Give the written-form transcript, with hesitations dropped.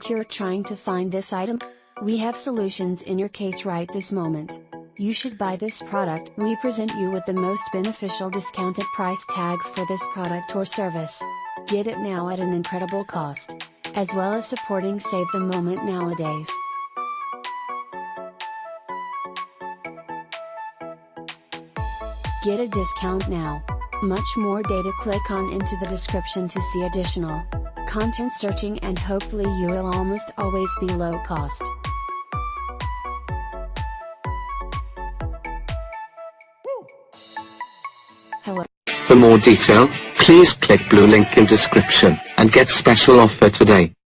like you're trying to find this item? We have solutions in your case right this moment. You should buy this product. We present you with the most beneficial discounted price tag for this product or service. Get it now at an incredible cost. As well as supporting Save the Moment nowadays. Get a discount now. Much more data, click on into the description to see additional content searching, and hopefully you will almost always be low cost. Hello. For more detail, please click blue link in description and get special offer today.